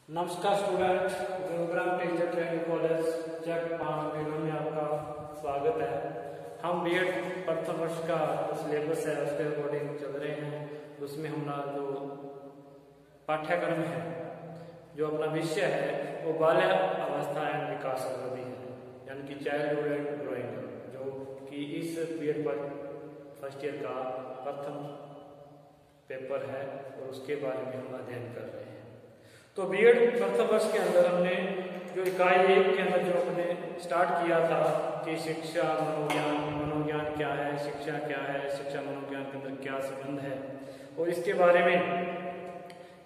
नमस्कार student, Gurugram teacher training college जट 5 में आपका स्वागत है। हम बीएड प्रथम वर्ष का सिलेबस है उसके अकॉर्डिंग चल रहे हैं। उसमें हमारा जो पाठ्यक्रम है, जो अपना विषय है वो बाल्य अवस्था एवं विकास अवधि है, यानी कि चाइल्डहुड एंड ग्रोइंग, जो कि इस बीएड पर फर्स्ट ईयर का प्रथम पेपर है और उसके बारे में हम अध्ययन कर रहे हैं। तो बीएड प्रथम वर्ष के अंदर हमने जो इकाई 1 के अंदर जो हमने स्टार्ट किया था कि शिक्षा मनोज्ञान क्या है, शिक्षा क्या है, शिक्षा मनोज्ञान के अंदर क्या संबंध है, और इसके बारे में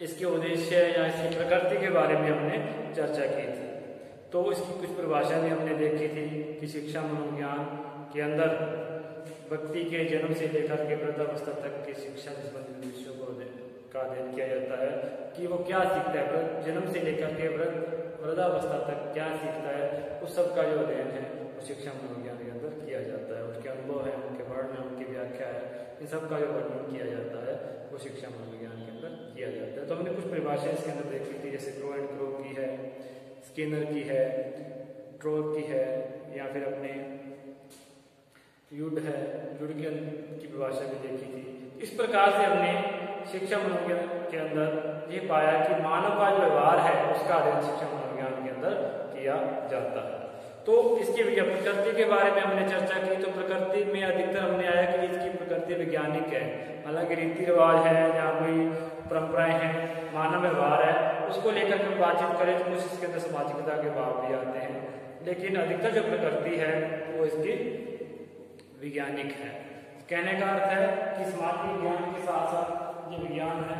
इसके उद्देश्य या इसकी प्रकृति के बारे में हमने चर्चा की थी। तो इसकी कुछ परिभाषा भी हमने देखी थी कि शिक्षा मनोज्ञान के अंदर व्यक्ति के जन्म से लेकर के वृद्धावस्था तक की शिक्षा से संबंधित विषयों का अध्ययन किया जाता है कि वो क्या सीखता है, जन्म से लेकर के वृद्धावस्था तक क्या सीखता है, उस सब का जो अध्ययन है वो शिक्षा मनोविज्ञान के अंदर किया जाता है। उसके अनुभव है, उनके वर्णन है, उनकी व्याख्या है, इन सब का जो वर्णन किया जाता है वो शिक्षा मनोविज्ञान के अंदर किया जाता है। तो हमने कुछ परिभाषाएं इसके अंदर देखी थी, जैसे क्रो एंड क्रो की है, स्किनर की है, ट्रोर की है, या फिर अपने युड है, युड की परिभाषा भी देखी थी। इस प्रकार से हमने शिक्षा मनोविज्ञान के अंदर ये पाया कि मानव का जो व्यवहार है उसका अध्ययन शिक्षा मनोविज्ञान के अंदर किया जाता है। तो इसकी प्रकृति के बारे में हमने चर्चा की। तो प्रकृति में अधिकतर हमने आया कि इसकी प्रकृति वैज्ञानिक है, हालांकि रीति रिवाज है या कोई परंपराएं हैं, मानव व्यवहार है, उसको लेकर के बातचीत करें तो कुछ इसके अंदर सामाजिकता के भाव भी आते हैं, लेकिन अधिकतर जो प्रकृति है वो इसकी वैज्ञानिक है। कहने का अर्थ है कि समाज विज्ञान के साथ साथ ये विज्ञान है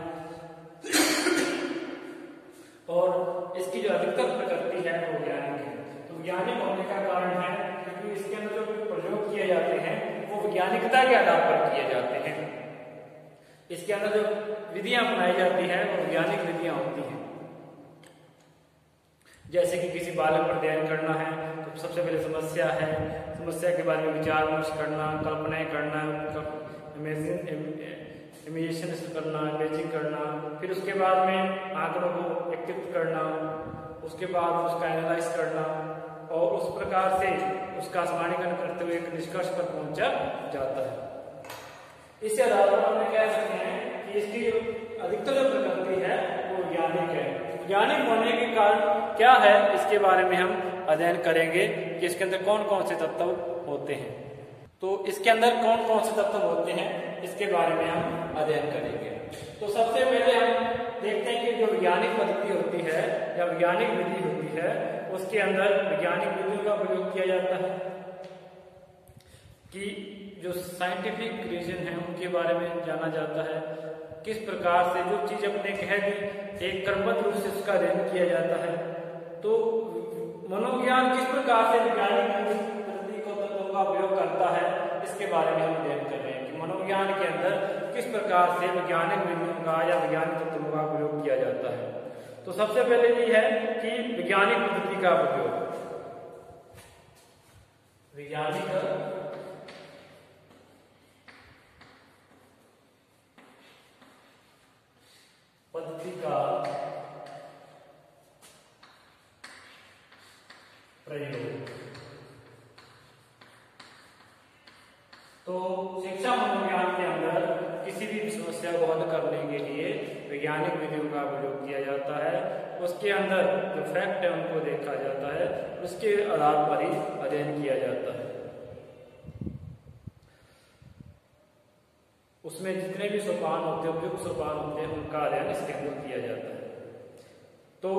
और इसकी जो अधिकतर प्रकृति है वो वैज्ञानिक है। तो वैज्ञानिक होने का कारण है क्योंकि इसके अंदर जो प्रयोग किए जाते हैं वो वैज्ञानिकता के आधार पर किए जाते हैं। इसके अंदर जो विधियां अपनाई जाती हैं वो वैज्ञानिक विधियां होती हैं। जैसे कि किसी बालक पर अध्ययन करना है तो सबसे पहले समस्या है, समस्या के बारे में विचार विमर्श करना, कल्पनाएं करना, इमेजिनेशन करना, इमेजिंग करना, फिर उसके बाद में आंकड़ों को एकत्रित करना, उसके बाद उसका एनालाइज करना और उस प्रकार से उसका समानीकरण करते हुए एक निष्कर्ष पर पहुंचा जाता है। इससे आधार पर हम कह सकते हैं कि इसकी जो अधिकतर जो प्रकृति है वो वैज्ञानिक है। वैज्ञानिक होने के कारण क्या है इसके बारे में हम अध्ययन करेंगे कि इसके अंदर कौन कौन से तत्व होते हैं। तो इसके अंदर कौन कौन से तत्व होते हैं इसके बारे में हम अध्ययन करेंगे। तो सबसे पहले हम देखते हैं कि जो वैज्ञानिक पद्धति होती है या वैज्ञानिक विधि होती है उसके अंदर वैज्ञानिक विधियों का प्रयोग किया जाता है कि जो साइंटिफिक रीजन है उनके बारे में जाना जाता है, किस प्रकार से जो चीज अपने कह दी एक क्रमबद्ध रूप से उसका अध्ययन किया जाता है। तो मनोविज्ञान किस प्रकार से वैज्ञानिक का उपयोग करता है इसके बारे में हम अध्ययन कर रहे हैं कि मनोविज्ञान के अंदर किस प्रकार से वैज्ञानिक विधियों का या वैज्ञानिक तत्वों का प्रयोग किया जाता है। तो सबसे पहले ये है कि वैज्ञानिक पद्धति का प्रयोग, वैज्ञानिक पद्धति का प्रयोग। तो शिक्षा मनोविज्ञान के अंदर किसी भी समस्या को हल करने के लिए वैज्ञानिक विधियों का प्रयोग किया जाता है। उसके अंदर जो फैक्ट है उनको देखा जाता है, उसके आधार पर ही अध्ययन किया जाता है। उसमें जितने भी सोपान होते हैं, उपयुक्त सोपान होते हैं, उनका अध्ययन इसके अंदर किया जाता है। तो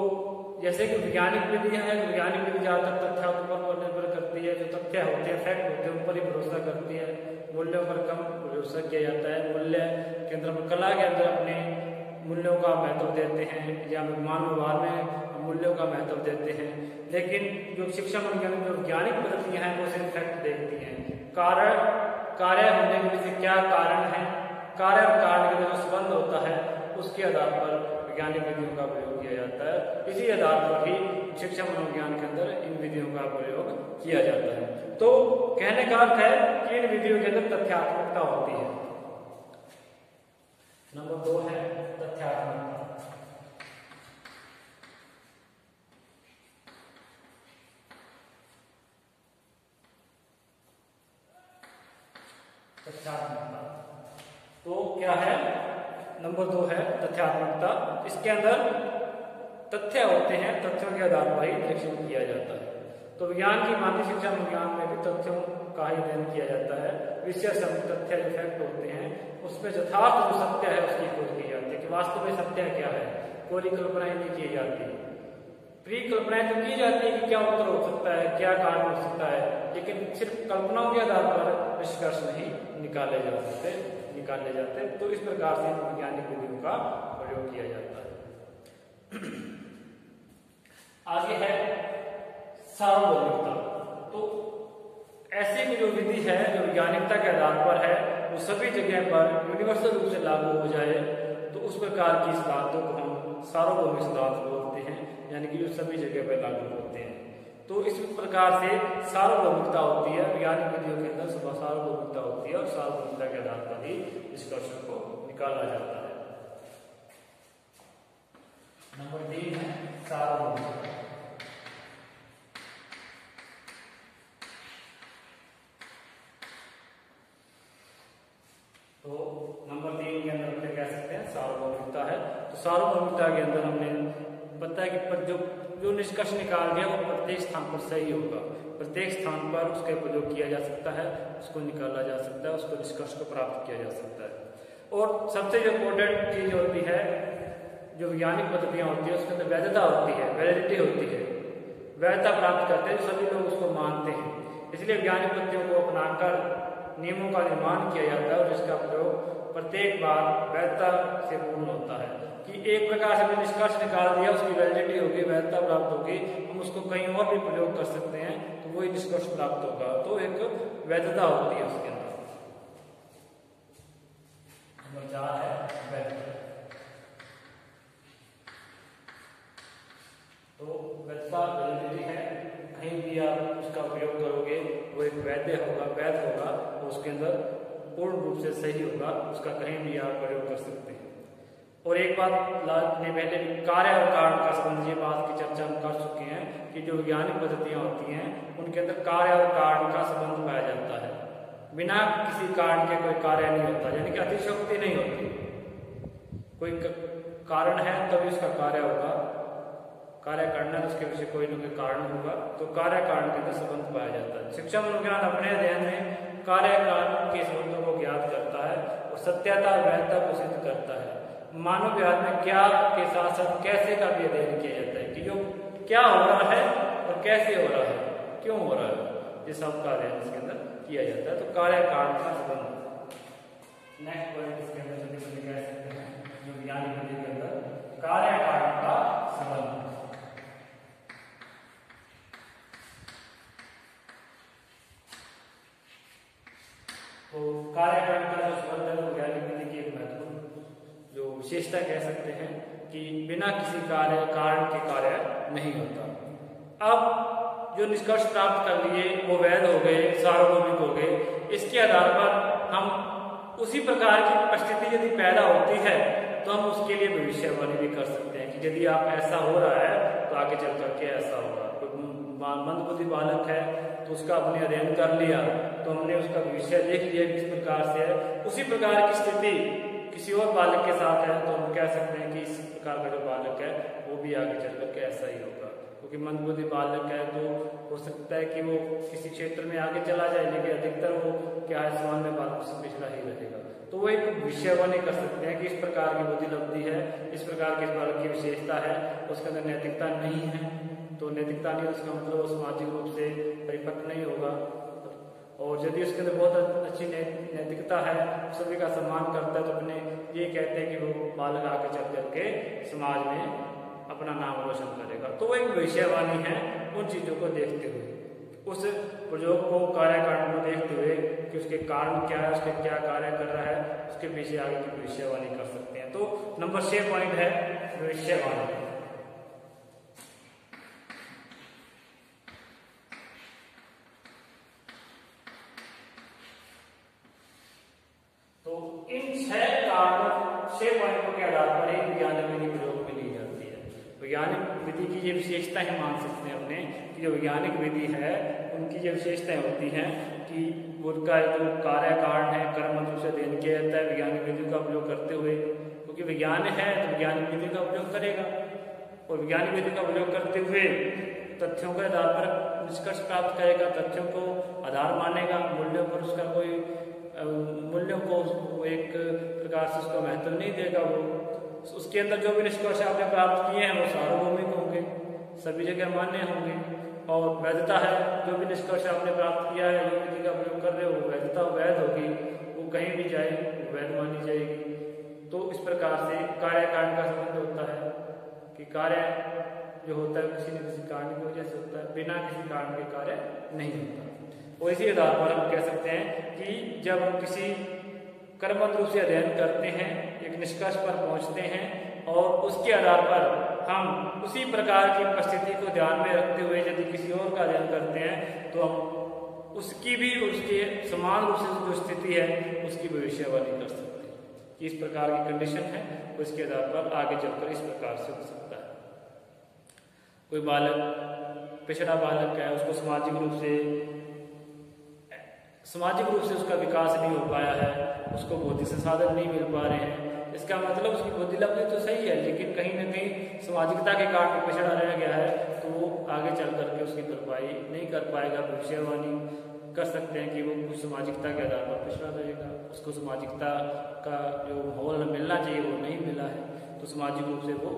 जैसे कि वैज्ञानिक विधियां हैं, वैज्ञानिक विधि ज्यादातर तथ्यों पर निर्भर करती है, जो तथ्य होते हैं, फैक्ट होते हैं, उन पर ही भरोसा करती है। मूल्यों पर कम भरोसा किया जाता है। मूल्य के अंदर कला के अंदर अपने मूल्यों का महत्व देते हैं या मान व्यवहार में मूल्यों का महत्व देते हैं। लेकिन जो शिक्षा मनोविज्ञान जो वैज्ञानिक पद्धतियां हैं वो सिर्फ फैक्ट देखती हैं। कार्य होने के पीछे क्या कारण है, कार्य और कारण के जो संबंध होता है उसके आधार पर वैज्ञानिक विधियों का प्रयोग किया जाता है। इसी आधार पर ही शिक्षा मनोविज्ञान के अंदर इन विधियों का प्रयोग किया जाता है। तो कहने का अर्थ है कि इन विधियों के अंदर तथ्यात्मकता होती है। नंबर 2 है तथ्यात्मकता। तथ्यात्मकता। तो क्या है, नंबर 2 है तथ्यात्मकता। इसके अंदर तथ्य होते हैं, तथ्यों के आधार पर ही निरीक्षण किया जाता है। तो विज्ञान की मानवीय शिक्षा विज्ञान में भी तथ्यों का ही अध्ययन किया जाता है। विषय तथ्य जो फैक्ट होते हैं उसमें यथार्थ जो सत्य है उसकी खोज की जाती है कि वास्तव में सत्य क्या है। कोई कल्पनाएं नहीं की जाती, प्री कल्पनाएं तो की जाती है कि क्या उत्तर हो सकता है, क्या कारण हो सकता है, लेकिन सिर्फ कल्पनाओं के आधार पर निष्कर्ष नहीं निकाले जाते। तो इस प्रकार से वैज्ञानिक विधियों का प्रयोग किया जाता है। आगे है सार्वभौमिकता। तो ऐसी जो विधि है जो वैज्ञानिकता के आधार पर है वो सभी जगह पर यूनिवर्सल रूप से लागू हो जाए, तो उस प्रकार की सिद्धांतों को हम सार्वभौमिक सिद्धांत बोलते हैं, यानी कि जो सभी जगह पर लागू होते हैं। तो इस प्रकार से सार्वभौमिकता होती है वैज्ञानिक विधियों के अंदर, सार्वभौमिकता होती है और सार्वभौमिकता के आधार पर ही निष्कर्षों को निकाला जाता है। नंबर 3 है सार्वभौमिकता। तो नंबर 3 के अंदर हम कह सकते हैं सार्वभौमिकता है। तो सार्वभौमिकता के अंदर हमने बताया कि जो निष्कर्ष निकाल दिया वो प्रत्येक स्थान पर सही होगा, प्रत्येक स्थान पर उसका प्रयोग किया जा सकता है, उसको निकाला जा सकता है, उसको निष्कर्ष को प्राप्त किया जा सकता है। और सबसे जो इम्पोर्टेंट चीज होती है, जो वैज्ञानिक पद्धतियां होती है उसके अंदर वैधता होती है, वैलिडिटी होती है, वैधता प्राप्त करते हैं, सभी लोग उसको मानते हैं। इसलिए वैज्ञानिक पद्धतियों को अपनाकर नियमों का निर्माण किया जाता है और जिसका प्रयोग प्रत्येक बार वैधता से पूर्ण होता है कि एक प्रकार से हमने निष्कर्ष निकाल दिया, उसकी वैलिडिटी होगी, वैधता प्राप्त होगी, हम उसको कहीं और भी प्रयोग कर सकते हैं तो वही निष्कर्ष प्राप्त होगा। तो एक वैधता होती है उसके अंदर। नंबर 4 है वैधता। तो वैधता वैलिडिटी है, कहीं भी आप उसका प्रयोग करोगे वो एक वैध होगा और उसके अंदर पूर्ण रूप से सही होगा, उसका कहीं भी आप प्रयोग कर सकते हैं। और एक बात ने पहले कार्य और कारण का संबंध, ये बात की चर्चा हम कर चुके हैं कि जो वैज्ञानिक पद्धतियां होती हैं उनके अंदर कार्य और कारण का संबंध पाया जाता है। बिना किसी कारण के कोई कार्य नहीं होता, यानी कि अतिशयोक्ति नहीं होती। कोई कारण है तभी उसका कार्य होगा, कार्य करना है उसके पीछे कोई ना कोई कारण होगा, तो कार्य कारण के अंदर संबंध पाया जाता है। शिक्षा मनोविज्ञान अपने अध्ययन में कार्य कारण के संबंधों को ज्ञात करता है और सत्यता वैधता को सिद्ध करता है। मानव विज्ञान में क्या के साथ साथ कैसे का भी अध्ययन किया जाता है कि जो क्या हो रहा है और कैसे हो रहा है, क्यों हो रहा है, ये सब का अध्ययन इसके अंदर किया जाता है। तो कार्य कारण का संबंध नेक्स्ट पॉइंट इसके अंदर कह सकते हैं जो वैज्ञानिक विधि के अंदर कार्य कारण का संबंध। तो कार्य कारण का जो संबंध है वो वैज्ञानिक विधि की एक महत्वपूर्ण जो विशेषता कह सकते हैं कि बिना किसी कारण के कार्य नहीं होता। अब जो निष्कर्ष प्राप्त कर लिए वो वैध हो गए, सार्वभौमिक हो गए, इसके आधार पर हम उसी प्रकार की परिस्थिति यदि पैदा होती है तो हम उसके लिए भविष्यवाणी भी कर सकते हैं कि यदि आप ऐसा हो रहा है तो आगे चल करके ऐसा होगा। मंदबुद्धि बालक है तो उसका अपने अध्ययन कर लिया तो हमने उसका भविष्य देख लिया किस प्रकार से है, उसी प्रकार की स्थिति किसी और बालक के साथ है तो हम कह सकते हैं कि इस प्रकार का जो बालक है वो भी आगे चल करके ऐसा ही होगा। क्योंकि मंदबुद्धि बालक है तो हो सकता है कि वो किसी क्षेत्र में आगे चला जाए, लेकिन अधिकतर वो क्या है सामान्य बालकों से पिछड़ा ही रहेगा। तो वो एक भविष्यवाणी कर सकते हैं कि इस प्रकार की बुद्धि लब्धि है, इस प्रकार की इस बालक की विशेषता है, उसके अंदर नैतिकता नहीं है। तो नैतिकता नहीं, उसका मतलब वो सामाजिक रूप से परिपक्व नहीं होगा। और यदि उसके अंदर बहुत अच्छी नैतिकता है, सभी का सम्मान करता है, तो अपने ये कहते हैं कि वो बालक आगे चल करके समाज में अपना नाम रोशन करेगा। तो वो एक भविष्यवाणी है उन चीजों को देखते हुए, उस प्रयोग को कार्य कारण को देखते हुए कि उसके कारण क्या है, उसके क्या कार्य कर रहा है, उसके पीछे आगे की भविष्यवाणी कर सकते हैं। तो नंबर 6 पॉइंट है भविष्यवाणी। तो इन 6 पॉइंटों के आधार पर ही वैज्ञानिक विधि प्रयोग में ली जाती है। वैज्ञानिक विधि की ये विशेषता ही मान सकते हैं अपने कि जो वैज्ञानिक विधि है उनकी ये विशेषताएं होती हैं कि उनका जो कार्य कारण है कर्म मंत्र से अध्ययन किया जाता है वैज्ञानिक विधियों का उपयोग करते हुए, क्योंकि विज्ञान है तो वैज्ञानिक विधि का उपयोग करेगा और वैज्ञानिक विधि का उपयोग करते हुए तथ्यों के आधार पर निष्कर्ष प्राप्त करेगा, तथ्यों को आधार मानेगा, मूल्यों पर उसका कोई मूल्यों को एक प्रकार से उसका महत्व नहीं देगा। वो उसके अंदर जो भी निष्कर्ष आपने प्राप्त किए हैं वो सार्वभौमिक होंगे, सभी जगह मान्य होंगे। और वैधता है, जो भी निष्कर्ष आपने प्राप्त किया है, जो विधि का प्रयोग कर रहे हो, वो वैधता वैध होगी, वो कहीं भी जाए वो वैध मानी जाएगी। तो इस प्रकार से कार्य कारण का संबंध होता है कि कार्य जो होता है किसी न किसी कारण की वजह से होता है, बिना किसी कारण के कार्य नहीं होता। और इसी आधार पर हम कह सकते हैं कि जब हम किसी कर्मबद्ध रूप से अध्ययन करते हैं, एक निष्कर्ष पर पहुंचते हैं और उसके आधार पर हम उसी प्रकार की परिस्थिति को ध्यान में रखते हुए यदि किसी और का अध्ययन करते हैं तो हम उसकी भी उसके समान रूप से जो स्थिति है उसकी भविष्यवाणी कर सकते हैं कि इस प्रकार की कंडीशन है, उसके आधार पर आगे चलकर इस प्रकार से हो सकता है। कोई बालक पिछड़ा बालक है, उसको सामाजिक रूप से उसका विकास नहीं हो पाया है, उसको बौद्धिक संसाधन नहीं मिल पा रहे हैं, इसका मतलब उसकी बुद्धि लब्धि तो सही है लेकिन कहीं ना कहीं सामाजिकता के कारण पिछड़ा रह गया है, तो वो आगे चल करके उसकी भरपाई नहीं कर पाएगा। भविष्यवाणी कर सकते हैं कि वो कुछ सामाजिकता के आधार पर पिछड़ा रहेगा, उसको सामाजिकता का जो माहौल मिलना चाहिए वो नहीं मिला है, तो सामाजिक रूप से वो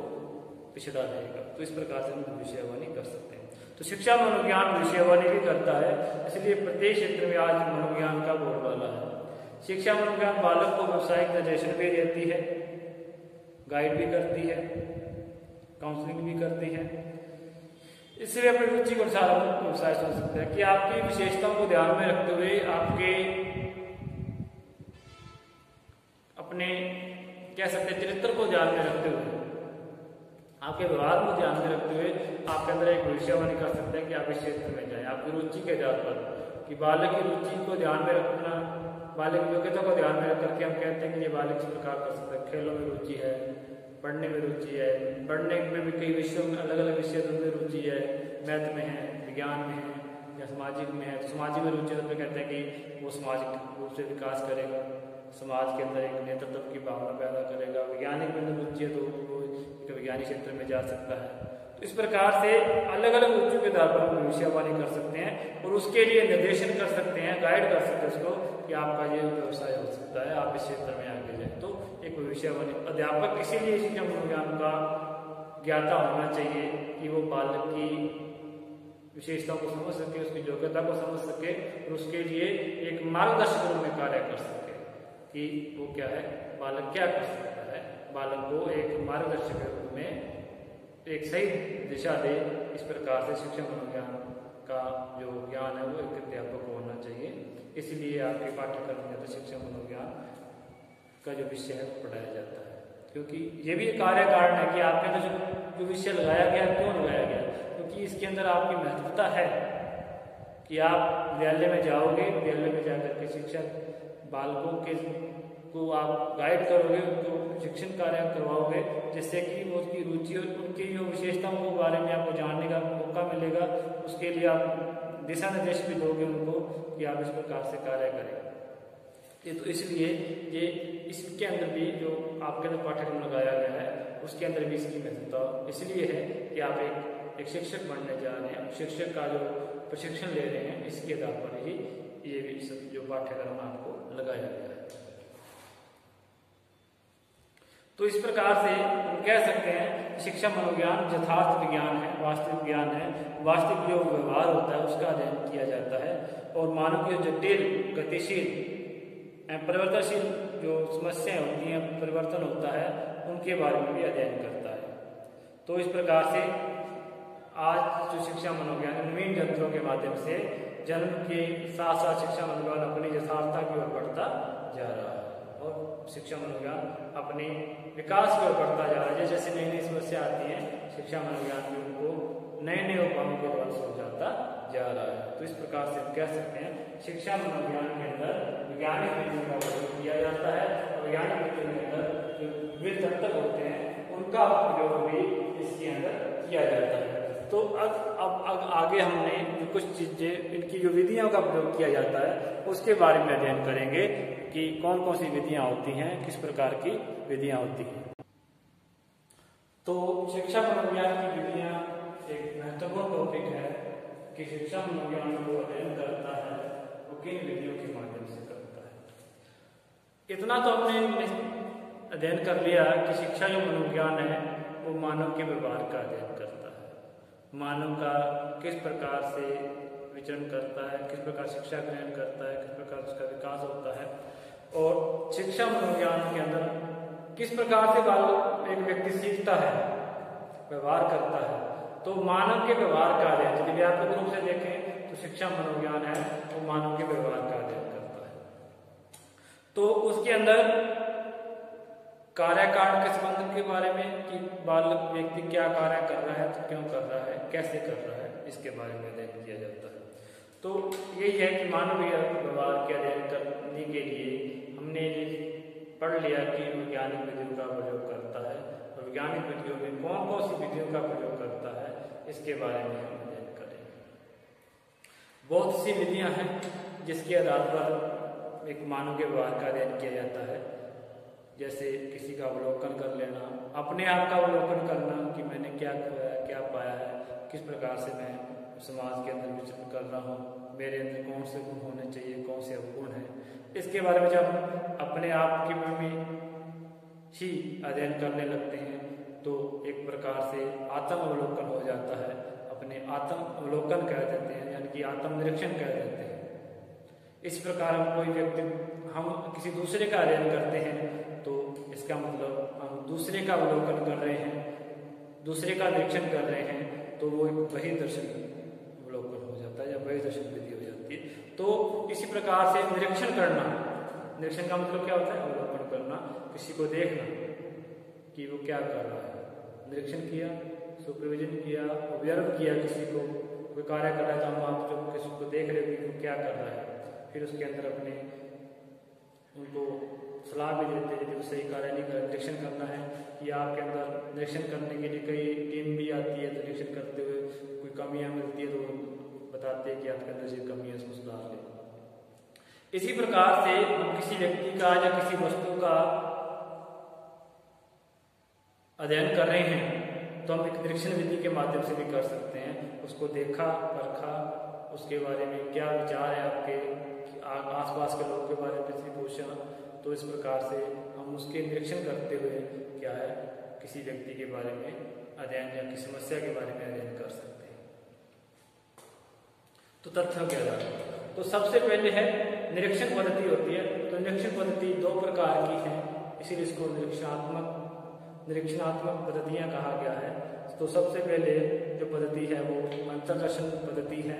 पिछड़ा रहेगा। तो इस प्रकार से हम भविष्यवाणी कर सकते हैं। तो शिक्षा मनोविज्ञान भविष्यवाणी भी करता है, इसलिए प्रत्येक क्षेत्र में आज मनोविज्ञान का बोलबाला है। शिक्षा मनोविज्ञान बालक को व्यावसायिक निर्देशन भी देती है, गाइड भी करती है, काउंसलिंग भी करती है। इसलिए अपनी रुचि के अनुसार हम व्यवसाय सोच सकते हैं कि आपकी विशेषताओं को ध्यान में रखते हुए, आपके अपने कह सकते हैं चरित्र को ध्यान में रखते हुए, आपके व्यवहार को ध्यान में रखते हुए आपके अंदर एक भविष्यवाणी कर सकते हैं कि आप इस क्षेत्र में जाएं। आपकी रुचि के आधार पर कि बालक की रुचि को ध्यान में रखना, बालक की योग्यता को ध्यान में रख करके हम कहते हैं कि ये बालक इस प्रकार कर सकते हैं। खेलों में रुचि है, पढ़ने में रुचि है, पढ़ने में भी कई विषयों में अलग अलग विषय में रुचि है, मैथ में है, विज्ञान में है या सामाजिक में है। तो सामाजिक में रुचि तो कहते हैं कि वो सामाजिक रूप से विकास करेगा, समाज के अंदर एक नेतृत्व की भावना पैदा करेगा। वैज्ञानिक में रुचि है तो वो एक वैज्ञानिक क्षेत्र में जा सकता है। तो इस प्रकार से अलग अलग रुचियों के आधार पर हम भविष्यवाणी कर सकते हैं और उसके लिए निर्देशन कर सकते हैं, गाइड कर सकते हैं उसको कि आपका ये व्यवसाय हो सकता है, आप इस क्षेत्र में आगे जाए। तो एक भविष्यवाणी अध्यापक इसीलिए शिक्षा मनोविज्ञान का ज्ञाता होना चाहिए कि वो बालक की विशेषताओं को समझ सके, उसकी योग्यता को समझ सके और उसके लिए एक मार्गदर्शक रूप में कार्य कर सके कि वो क्या है, बालक क्या कर सकता है, बालक को एक मार्गदर्शक के रूप में एक सही दिशा दे। इस प्रकार से शिक्षा मनोविज्ञान का जो ज्ञान है वो एक अध्यापक को होना चाहिए। इसलिए आपके पाठ्यक्रम में तो शिक्षा मनोविज्ञान का जो विषय है पढ़ाया जाता है, क्योंकि ये भी एक कार्य कारण है कि आपके अंदर जो विषय लगाया गया क्यों लगाया गया, क्योंकि इसके अंदर आपकी महत्वता है कि आप विद्यालय में जाओगे, विद्यालय में जाकर के शिक्षक बालकों के को आप गाइड करोगे, उनको शिक्षण कार्य करवाओगे, जिससे कि वो उसकी रुचि और उनकी जो विशेषताओं के बारे में आपको जानने का मौका मिलेगा। उसके लिए आप दिशा निर्देश भी दोगे उनको कि आप इस प्रकार से कार्य करें। ये तो इसलिए ये इसके अंदर भी जो आपके अंदर पाठ्यक्रम लगाया गया है उसके अंदर भी इसकी महत्वता इसलिए है कि आप एक शिक्षक बनने जा रहे हैं, शिक्षक का जो प्रशिक्षण ले रहे हैं, इसके आधार पर ही ये जो पाठ्यक्रम आपको लगाया गया है। तो इस प्रकार से हम कह सकते हैं शिक्षा मनोविज्ञान यथार्थ विज्ञान है, वास्तविक ज्ञान है। वास्तविक जो व्यवहार होता है उसका अध्ययन किया जाता है और मानव की जटिल, गतिशील, परिवर्तनशील जो समस्याएं होती हैं, परिवर्तन होता है, उनके बारे में भी अध्ययन करता है। तो इस प्रकार से आज जो शिक्षा मनोविज्ञान नवीन यंत्रों के माध्यम से जन्म के साथ साथ शिक्षा मनोविज्ञान अपनी यथार्थता की ओर बढ़ता जा रहा है और शिक्षा मनोविज्ञान अपने विकास की ओर बढ़ता जा रहा है। जैसे नई नई समस्या आती हैं, शिक्षा मनोविज्ञान भी उनको नए नए उपायों के द्वारा सुलझाता जा रहा है। तो इस प्रकार से हम कह सकते हैं शिक्षा मनोविज्ञान के अंदर वैज्ञानिक विधियों का प्रयोग किया जाता है और वैज्ञानिक विधियों के अंदर जो विविध तत्व होते हैं उनका प्रयोग भी इसके अंदर किया जाता है। तो अब आगे हमने जो कुछ चीजें, इनकी जो विधियों का प्रयोग किया जाता है उसके बारे में अध्ययन करेंगे कि कौन कौन सी विधियां होती हैं, किस प्रकार की विधियां होती हैं। तो शिक्षा मनोविज्ञान की विधियां एक महत्वपूर्ण टॉपिक है कि शिक्षा मनोविज्ञान जो अध्ययन करता है वो किन विधियों के माध्यम से करता है। इतना तो हमने अध्ययन कर लिया कि शिक्षा जो मनोविज्ञान है वो मानव के व्यवहार का अध्ययन करता है, मानव का किस प्रकार से विचरण करता है, किस प्रकार शिक्षा ग्रहण करता है, किस प्रकार उसका विकास होता है, और शिक्षा मनोविज्ञान के अंदर किस प्रकार से एक व्यक्ति सीखता है, व्यवहार करता है। तो मानव के व्यवहार का अध्ययन, यदि व्यापक रूप से देखें तो शिक्षा मनोविज्ञान है वो मानव के व्यवहार का अध्ययन करता है। तो उसके अंदर कार्यकारण के संबंध के बारे में कि बालक व्यक्ति क्या कार्य कर रहा है, तो क्यों कर रहा है, कैसे कर रहा है, इसके बारे में अध्ययन किया जाता है। तो यही है कि मानवीय व्यवहार के अध्ययन करने के लिए हमने पढ़ लिया कि वैज्ञानिक विधियों का प्रयोग करता है और वैज्ञानिक विधियों में कौन कौन सी विधियों का प्रयोग करता है, इसके बारे में हम अध्ययन करेंगे। बहुत सी विधियां हैं जिसके आधार पर एक मानव के व्यवहार का अध्ययन किया जाता है, जैसे किसी का अवलोकन कर लेना, अपने आप का अवलोकन करना कि मैंने क्या खोया, क्या पाया है, किस प्रकार से मैं समाज के अंदर विचरण कर रहा हूँ, मेरे अंदर कौन से गुण होने चाहिए, कौन से अवगुण हैं, इसके बारे में जब अपने आप के में ही अध्ययन करने लगते हैं तो एक प्रकार से आत्म अवलोकन हो जाता है, अपने आत्म अवलोकन कह देते हैं, यानी कि आत्मनिरीक्षण कह देते हैं। इस प्रकार हम कोई व्यक्ति, हम किसी दूसरे का अध्ययन करते हैं तो इसका मतलब हम दूसरे का अवलोकन कर रहे हैं, दूसरे का निरीक्षण कर रहे हैं, तो वो एक वही दर्शन अवलोकन हो जाता है या वही दर्शन विधि हो जाती है। तो इसी प्रकार से निरीक्षण करना, निरीक्षण का मतलब क्या होता है, अवलोकन करना, किसी को देखना कि वो क्या कर रहा है, निरीक्षण किया, सुपरविजन किया, ऑब्जर्व किया, किसी को कोई कार्य कर रहा है तो हम आप जब किसी को देख रहे हो कि वो क्या कर रहा है, फिर उसके अंदर अपने उनको सलाह भी देते हैं कि सही कार्य नहीं कर, निरीक्षण करना है कि आपके अंदर निरीक्षण करने के लिए कई टीम भी आती है, तो निरीक्षण करते हुए कोई कमियां मिलती है तो बताते हैं कि आपके अंदर ये कमी है, उसको सुधार लें। इसी प्रकार से हम किसी व्यक्ति का या किसी वस्तु का अध्ययन कर रहे हैं तो हम एक निरीक्षण विधि के माध्यम से भी कर सकते हैं। उसको देखा, परखा, उसके बारे में क्या विचार है आपके, आसपास के लोगों के बारे में भी पूछना, तो इस प्रकार से हम उसके निरीक्षण करते हुए क्या है किसी व्यक्ति के बारे में अध्ययन या किसी समस्या के बारे में अध्ययन कर सकते हैं। तो तथ्यों के आधार पर तो सबसे पहले है निरीक्षण पद्धति होती है। तो निरीक्षण पद्धति दो प्रकार की है, इसीलिए इसको निरीक्षणात्मक पद्धतियां कहा गया है। तो सबसे पहले जो पद्धति है वो अंतर्दर्शन पद्धति है।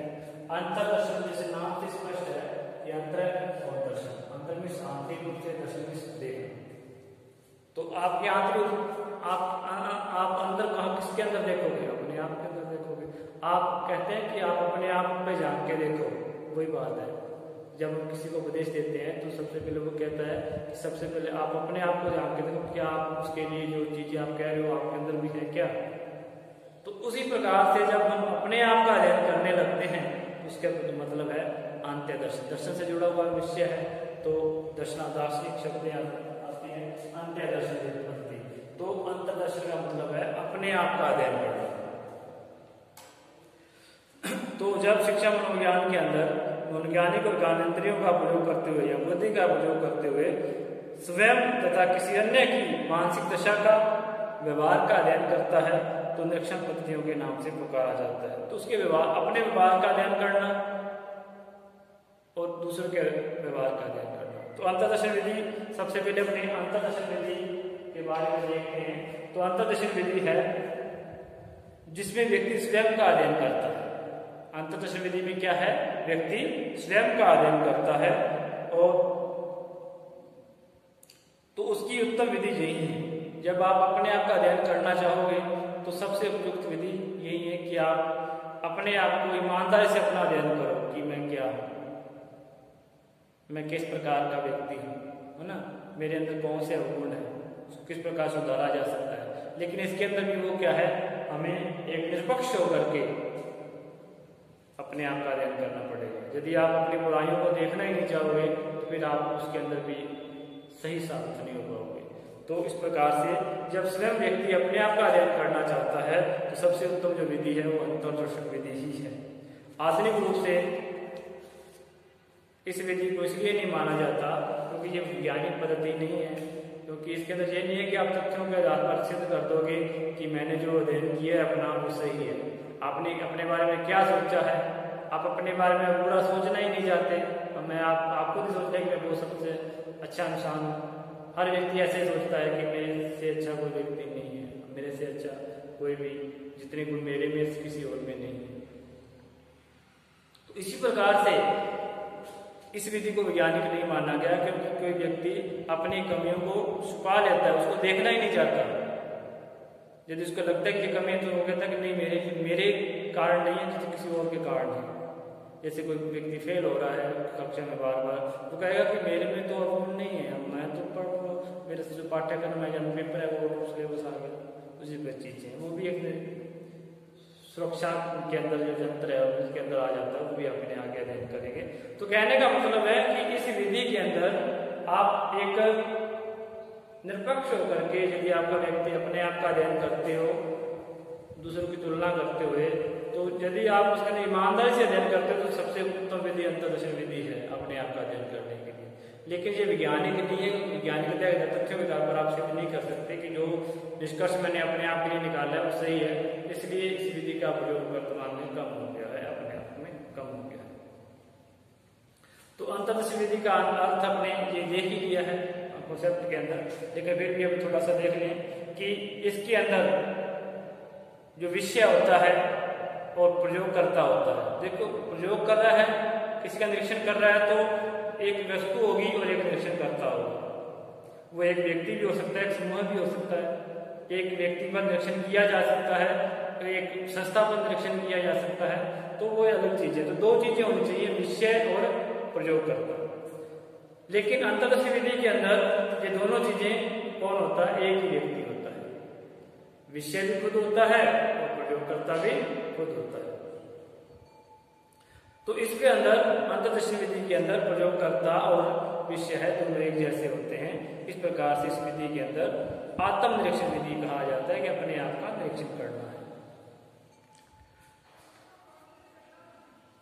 अंतर्दर्शन जैसे नाम से स्पष्ट है कि अंतर और दर्शन, अंतर में आंतरिक रूप से, दर्शन में देखना। तो आपके आंतरिक आप अंदर कहाँ, किसके अंदर देखोगे, अपने आप के अंदर देखोगे। आप कहते हैं कि आप अपने आप में जान के देखो, वही बात है। जब हम किसी को उपदेश देते हैं तो सबसे पहले वो कहता है कि सबसे पहले आप अपने आप को जान के देखो, क्या आप उसके लिए जो चीजें आप कह रहे हो आपके अंदर भी है क्या। तो उसी प्रकार से जब हम अपने आप का अध्ययन करने लगते हैं उसका मतलब है अंत्य दर्शन, दर्शन से जुड़ा हुआ विषय है। तो दर्शनादार्शनिक शब्द आते हैं, अंत्य दर्शन पद्धति। तो अंतर्दर्शन का मतलब है अपने आप का अध्ययन करना। तो जब शिक्षा मनोविज्ञान के अंदर मनोवैज्ञानिक और ज्ञानेंद्रियों का प्रयोग करते हुए या बुद्धि का प्रयोग करते हुए स्वयं तथा किसी अन्य की मानसिक दशा का, व्यवहार का अध्ययन करता है तो निरीक्षण पद्धतियों के नाम से पुकारा जाता है। तो उसके व्यवहार, अपने व्यवहार का अध्ययन करना और दूसरों के व्यवहार का अध्ययन करना। तो अंतर्दर्शन विधि, सबसे पहले अपने अंतर्दर्शन विधि के बारे में देखते हैं। तो अंतर्दर्शन विधि है जिसमें व्यक्ति स्वयं का अध्ययन करता है। अंतर्दर्शन विधि में क्या है, व्यक्ति स्वयं का अध्ययन करता है और तो उसकी उत्तम विधि यही है। जब आप अपने आप का अध्ययन करना चाहोगे तो सबसे उपयुक्त विधि यही है कि आप अपने आप को ईमानदारी से अपना अध्ययन करो कि मैं क्या हूं, मैं किस प्रकार का व्यक्ति हूं, है ना, मेरे अंदर कौन से अवगुण है, उसको किस प्रकार सुधारा जा सकता है। लेकिन इसके अंदर भी वो क्या है, हमें एक निष्पक्ष होकर के अपने आप का अध्ययन करना पड़ेगा। यदि आप अपनी बुराइयों को देखना ही नहीं चाहोगे तो फिर आप उसके अंदर भी सही साबित नहीं हो पाओगे। तो इस प्रकार से जब स्वयं व्यक्ति अपने आप का अध्ययन करना चाहता है तो सबसे उत्तम जो विधि है वो अंतर्दर्शन विधि ही है। आधुनिक रूप से इस विधि को इसलिए नहीं माना जाता क्योंकि ये वैज्ञानिक पद्धति नहीं है, क्योंकि इसके अंदर ये नहीं है कि आप तथ्यों के आधार पर सिद्ध कर दोगे कि मैंने जो अध्ययन किया है अपना वो सही है। आपने अपने बारे में क्या सोचा है, आप अपने बारे में बुरा सोचना ही नहीं चाहते। और मैं आपको नहीं सोचता कि मैं वो सबसे अच्छा इंसान हूँ। हर व्यक्ति ऐसे सोचता है कि मेरे से अच्छा कोई व्यक्ति नहीं है, मेरे से अच्छा कोई भी जितने गुण मेरे में किसी और में नहीं है। तो इसी प्रकार से इस विधि को वैज्ञानिक नहीं माना गया क्योंकि कोई व्यक्ति अपनी कमियों को छुपा लेता है, उसको देखना ही नहीं चाहता। यदि उसको लगता है कि कमी, तो वो कहता है कि नहीं मेरे कारण नहीं है, किसी और के कारण है। जैसे कोई व्यक्ति फेल हो रहा है कक्षा में बार बार, तो कहेगा कि मेरे में तो अब नहीं है, मैं तो मेरे से जो पाठ्यक्रम है या पेपर है वो सिलेबस आ गया, उसी पर चीजें हैं। वो भी एक सुरक्षा के अंदर जो यंत्र है उसके अंदर आ जाता है, वो भी अपने आगे अध्ययन करेंगे। तो कहने का मतलब है कि इस विधि के अंदर आप एक निरपेक्ष होकर के यदि आपका व्यक्ति अपने आप का अध्ययन करते हो दूसरों की तुलना करते हुए, तो यदि आप उसके अंदर ईमानदारी से अध्ययन करते हो तो सबसे उत्तम विधि अंतर्दर्शन विधि है अपने आप का अध्ययन करने के लिए। लेकिन ये वैज्ञानिक नहीं है, वैज्ञानिक तथ्यों के आधार पर आप सिद्ध नहीं कर सकते कि जो निष्कर्ष मैंने अपने आप के लिए निकाला है वो सही है, इसलिए इस विधि का प्रयोग वर्तमान में कम हो गया है, अपने आप में कम हो गया है। तो अंतर्दर्शन विधि का अर्थ अपने ये देख ही लिया है कॉन्सेप्ट के अंदर, लेकिन फिर भी अब थोड़ा सा देख लें कि इसके अंदर जो विषय होता है और प्रयोगकर्ता होता है। देखो, प्रयोग कर रहा है, किसी का निरीक्षण कर रहा है तो एक वस्तु होगी और एक निरीक्षण करता होगा। वो एक व्यक्ति भी हो सकता है, एक समूह भी हो सकता है। एक व्यक्ति पर निरीक्षण किया जा सकता है, तो एक संस्था पर निरीक्षण किया जा सकता है, तो वो अलग चीज है। तो दो चीजें होनी चाहिए, विषय और प्रयोगकर्ता। लेकिन अंतर्दर्शी विधि के अंदर ये दोनों चीजें कौन होता है? एक ही व्यक्ति होता है। विषय भी खुद होता है और प्रयोगकर्ता भी खुद होता है। तो इसके अंदर अंतर्दर्शी विधि के अंदर प्रयोगकर्ता और विषय है दोनों एक जैसे होते हैं। इस प्रकार से इस विधि के अंदर आत्मनिरीक्षण विधि कहा जाता है कि अपने आप का निरीक्षण करना है।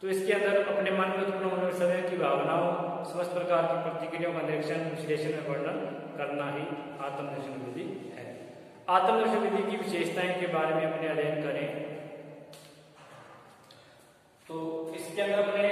तो इसके अंदर अपने मन में उत्पन्न होने समय की भावनाओं, समस्त प्रकार की प्रतिक्रियाओं का निरीक्षण, विश्लेषण में वर्णन करना ही आत्मनिरीक्षण विधि है। आत्मनिरीक्षण विधि की विशेषताएं के बारे में अपने अध्ययन करें तो इसके अंदर अपने